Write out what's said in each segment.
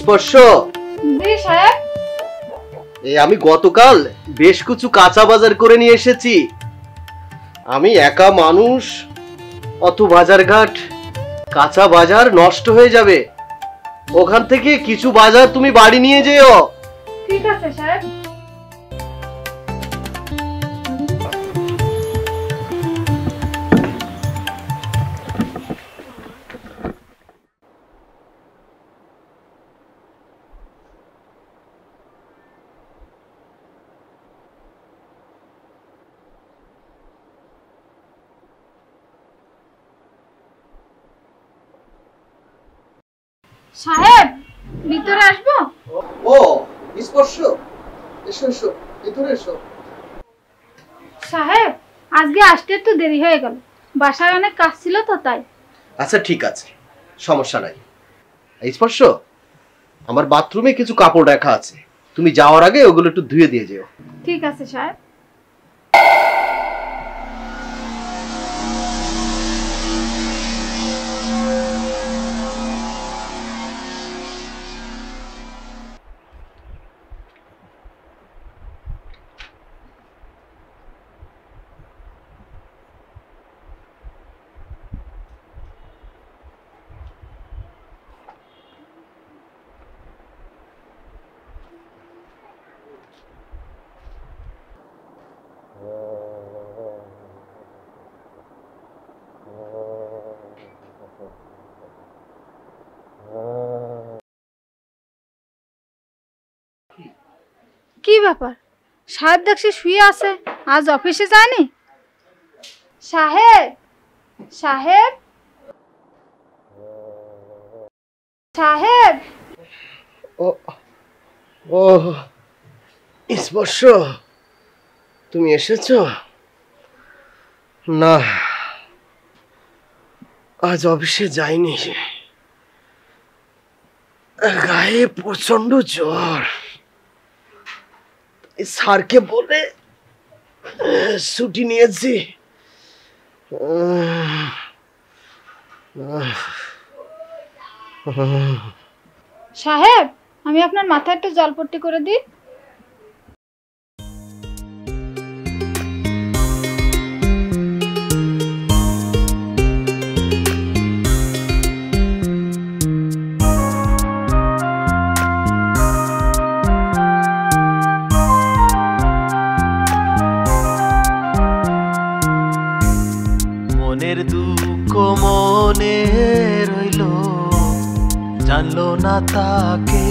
স্পর্শ। জি সাহেব। আমি গতকাল বেশ কিছু কাঁচা বাজার করে নিয়ে এসেছি। আমি একা মানুষ, অত বাজারঘাট, কাঁচা বাজার নষ্ট হয়ে যাবে। ওখান থেকে কিছু বাজার তুমি বাড়ি নিয়ে যেও। ঠিক আছে সাহেব। সাহেব, ভিতরে আসবো? ও স্পর্শ, এসো এসো, ভিতরে এসো। সাহেব, আজকে আসতে একটু দেরি হয়ে গেল, বাসায় অনেক কাজ ছিল তো তাই। আচ্ছা ঠিক আছে, সমস্যা নাই। স্পর্শ, আমার বাথরুমে কিছু কাপড় রাখা আছে, তুমি যাওয়ার আগে ওগুলো একটু ধুয়ে দিয়ে যেও। ঠিক আছে সাহেব। কি ব্যাপার, সাহেব দেখছি শুয়ে আছে, আজ অফিসে যায়নি? সাহেব, সাহেব, সাহেব। ও ও স্পর্শ, তুমি এসেছো? না, আজ অফিসে যাইনি, গায়ে প্রচন্ড জ্বর। স্যারকে বলে ছুটি নিয়েছি। সাহেব, আমি আপনার মাথায় একটু জলপট্টি করে দিই। মনের দুঃখ মনে রইল, জানলো না তাকে।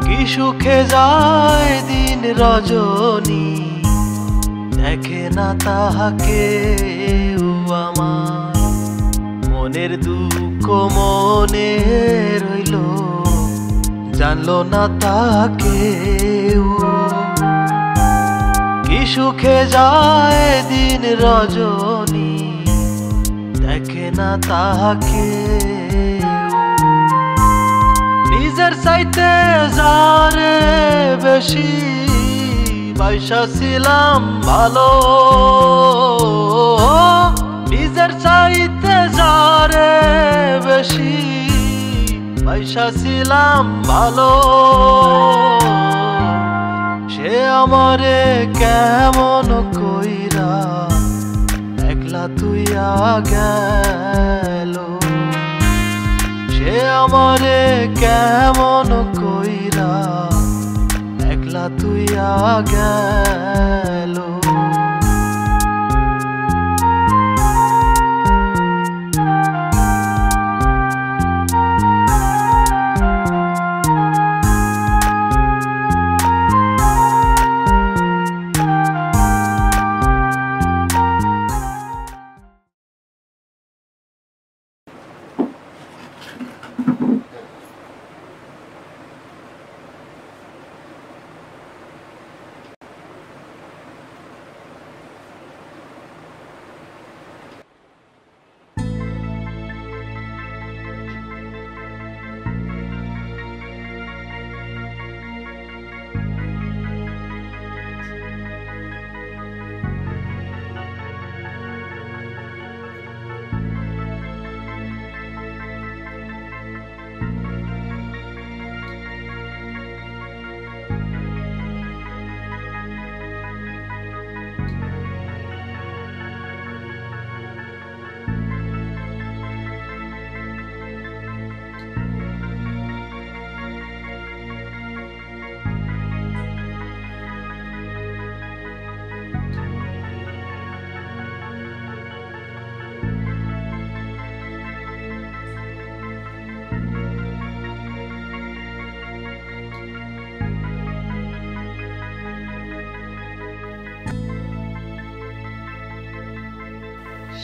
কি সুখে যায় দিন রজনী, দেখে না তাকে। আমার মনের দুঃখ মনে রইল, জানলো না তাকে। কি সুখে যায় দিন রজনী, দেখে না তাকে। নিজের চাইতে যারে বেশি পয়সা ছিলাম ভালো, নিজের চাইতে যারে বেশি পয়সা ছিলাম ভালো। সে আমারে কেমন কইরা একলা তুইয়া গেল। সে আমারে কেমন কইরা একলা তুইয়া গেল।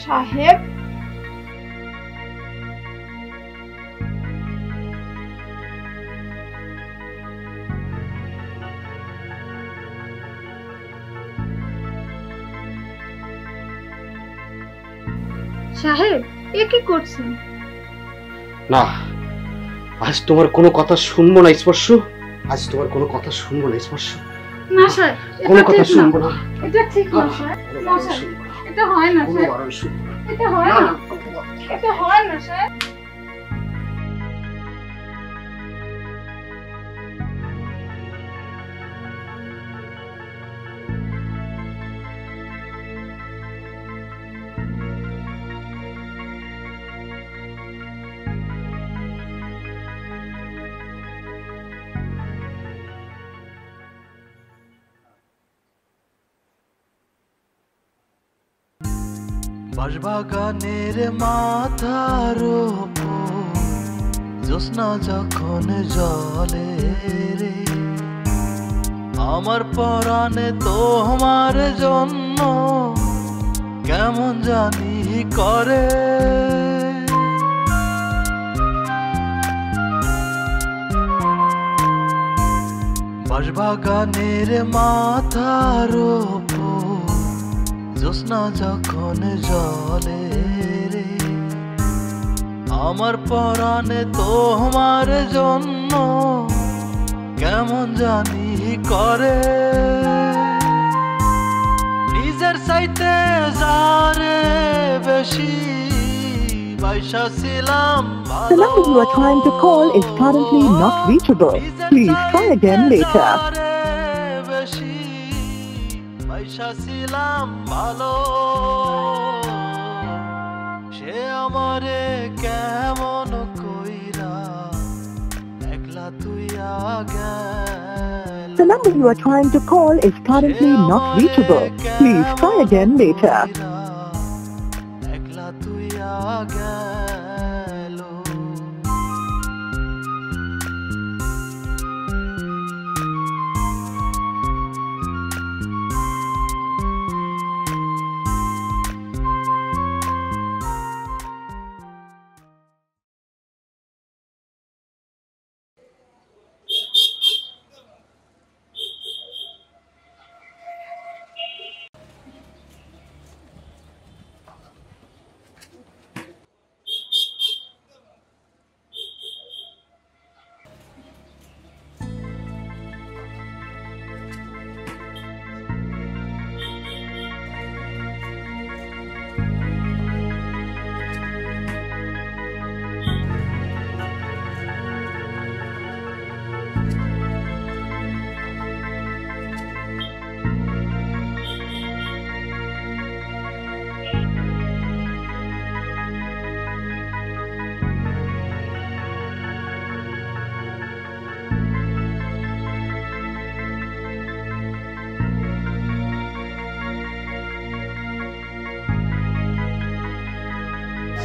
সাহেব, সাহেব এ কি করছেন? না, আজ তোমার কোনো কথা শুনবো না স্পর্শ। আজ তোমার কোনো কথা শুনবো না স্পর্শ। না স্যার, কোনো কথা শুনবো না। এটা ঠিক না স্যার। না স্যার, এটা হয় না স্যার। এটা হয় না। এটা হয় না স্যার। বাঁশবাগানের মাথার ওপর জ্যোৎস্না যখন জলে রে, আমার পরাণে তোমার জন্য কেমন জানি করে। বাঁশবাগানের মাথার ওপর জ্যোৎস্না যখন জলে রে, আমার পরাণে তোমার জন্য কেমন জানি করে। নিজের চাইতে যারে বেশি বাইসা ছিলাম The number you are trying to call is currently not reachable. Please try again later. বেশি বাইসা ছিলাম ভালো, সে আমারে কেমন কইরা একলা তুইয়া গেল। The number you are trying to call is currently not reachable. Please try again later. একলা তুইয়া গেল।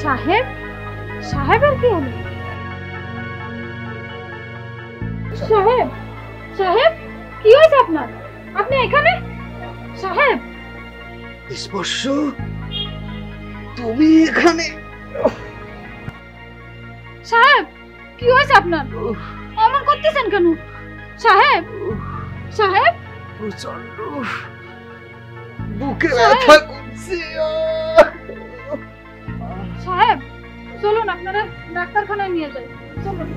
সাহেব, সাহেবের কি হলো? সাহেব, সাহেব কি হয়েছে আপনার? আপনি এখানে? সাহেব, স্পর্শ, তুমি এখানে? সাহেব কি হয়েছে আপনার? অমন করতেছেন কেন? সাহেব, সাহেব প্রচন্ড বুকে ব্যথা করছে। সাহেব চলুন আপনারা ডাক্তারখানায় নিয়ে যাই। চলুন।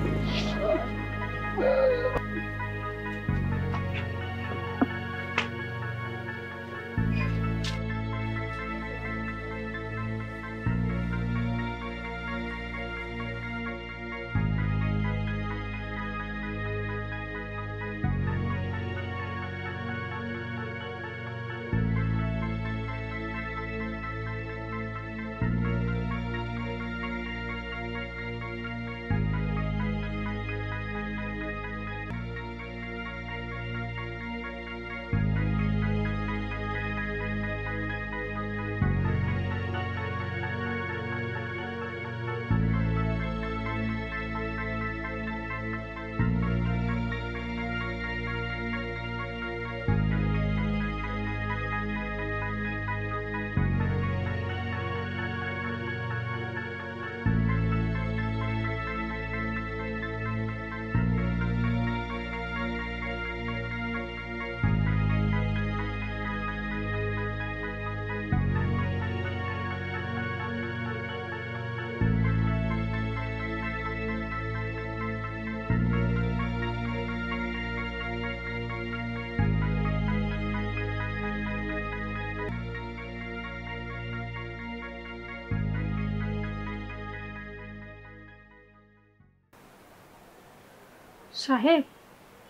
সাহেব,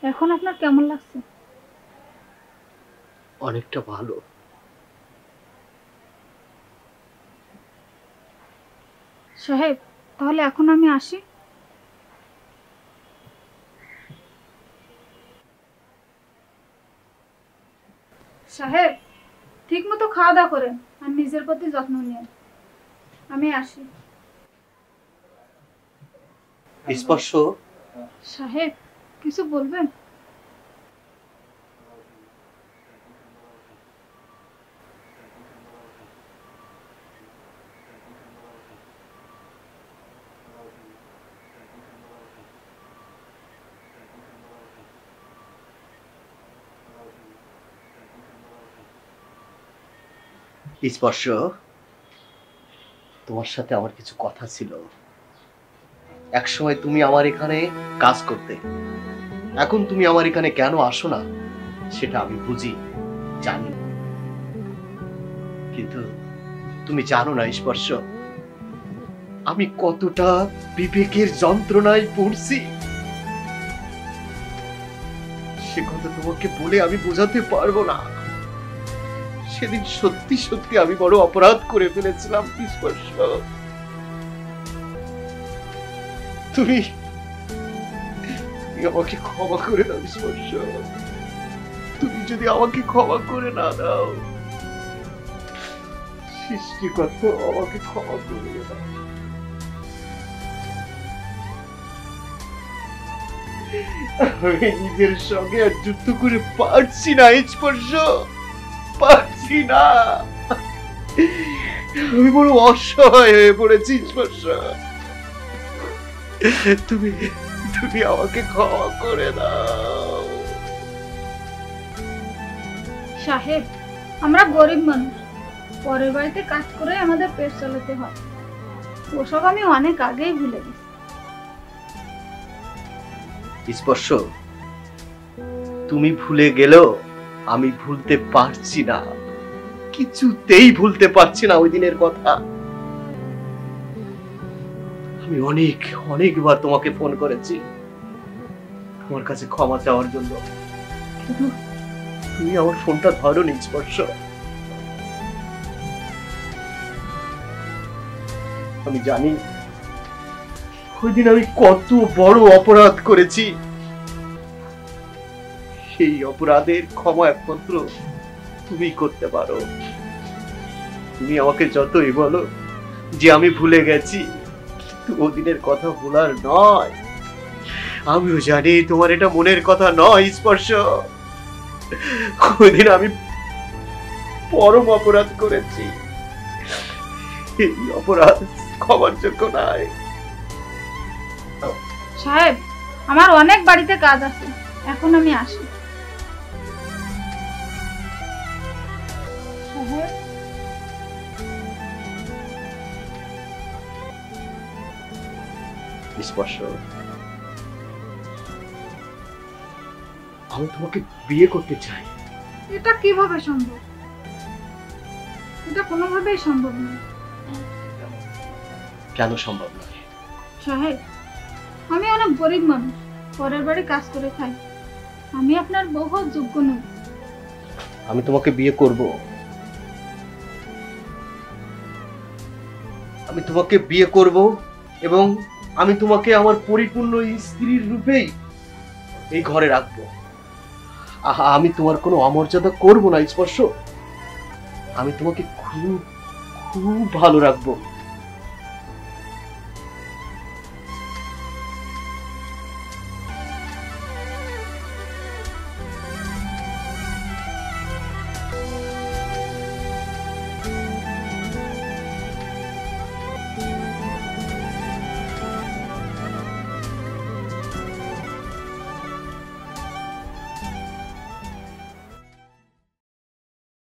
এখন আপনার কেমন লাগছে? অনেকটা ভালো। সাহেব, তাহলে এখন আমি আসি। সাহেব, ঠিক মতো খাওয়া দাওয়া করেন আর নিজের প্রতি যত্ন নিন। আমি আসি। স্পর্শ, সাহেব, কিছু বলবেন? স্পর্শ, তোমার সাথে আমার কিছু কথা ছিল। একসময় তুমি আমার এখানে কাজ করতে, এখন তুমি আমার এখানে কেন আসো না সেটা আমি বুঝি, জানি। কিন্তু তুমি জানো না স্পর্শ, আমি কতটা বিবেকের যন্ত্রণায় পড়ছি। সে কথা তোমাকে বলে আমি বোঝাতে পারবো না। সেদিন সত্যি সত্যি আমি বড় অপরাধ করে ফেলেছিলাম স্পর্শ। তুমি আমাকে ক্ষমা করে দাও স্পর্শ। তুমি যদি আমাকে ক্ষমা করে না দাও, সৃষ্টিকর্তা আমাকে ক্ষমা করে দাও। আমি নিজের সঙ্গে আর যুদ্ধ করে পারছি না স্পর্শ, পারছি না। আমি বড় অসহায় হয়ে পড়েছি স্পর্শ। তুমি তুমি আমাকে ক্ষমা করে দাও। সাহেব, আমরা গরিব মানুষ, পরের বাড়িতে কাজ করে আমাদের পেট চালাতে হয়। ওসব আমি অনেক আগেই ভুলে গেছি। স্পর্শ, তুমি ভুলে গেলেও আমি ভুলতে পারছি না, কিছুতেই ভুলতে পারছি না ওই দিনের কথা। আমি অনেকবার তোমাকে ফোন করেছি তোমার কাছে ক্ষমা চাওয়ার জন্য, কিন্তু তুমি আমার ফোনটা ধরোনি স্পর্শ। আমি জানি ওই দিন আমি কত বড় অপরাধ করেছি। সেই অপরাধের ক্ষমা একমাত্র তুমি করতে পারো। তুমি আমাকে যতই বলো যে আমি ভুলে গেছি, কিন্তু ওদিনের কথা ভোলার নয়। আমিও জানি তোমার এটা মনের কথা নয় স্পর্শ। ওইদিন আমি পরম অপরাধ করেছি, এই অপরাধ ক্ষমার যোগ্য নয়। সাহেব, আমার অনেক বাড়িতে কাজ আছে, এখন আমি আসি। সাহেব, স্পর্শ, আমি তোমাকে বিয়ে করতে চাই। এটা কিভাবে সম্ভব? এটা কোনোভাবেই সম্ভব নয়। কেন সম্ভব নয়? সাহেব, আমি অনেক গরিব মানুষ, পরের বাড়ি কাজ করে খাই। আমি আপনার বহু যোগ্য নই। আমি তোমাকে বিয়ে করব, আমি তোমাকে বিয়ে করব এবং আমি তোমাকে আমার পরিপূর্ণ স্ত্রীর রূপেই এই ঘরে রাখবো। আমি তোমার কোনো অমর্যাদা করব না স্পর্শ। আমি তোমাকে খুব খুব ভালো রাখবো।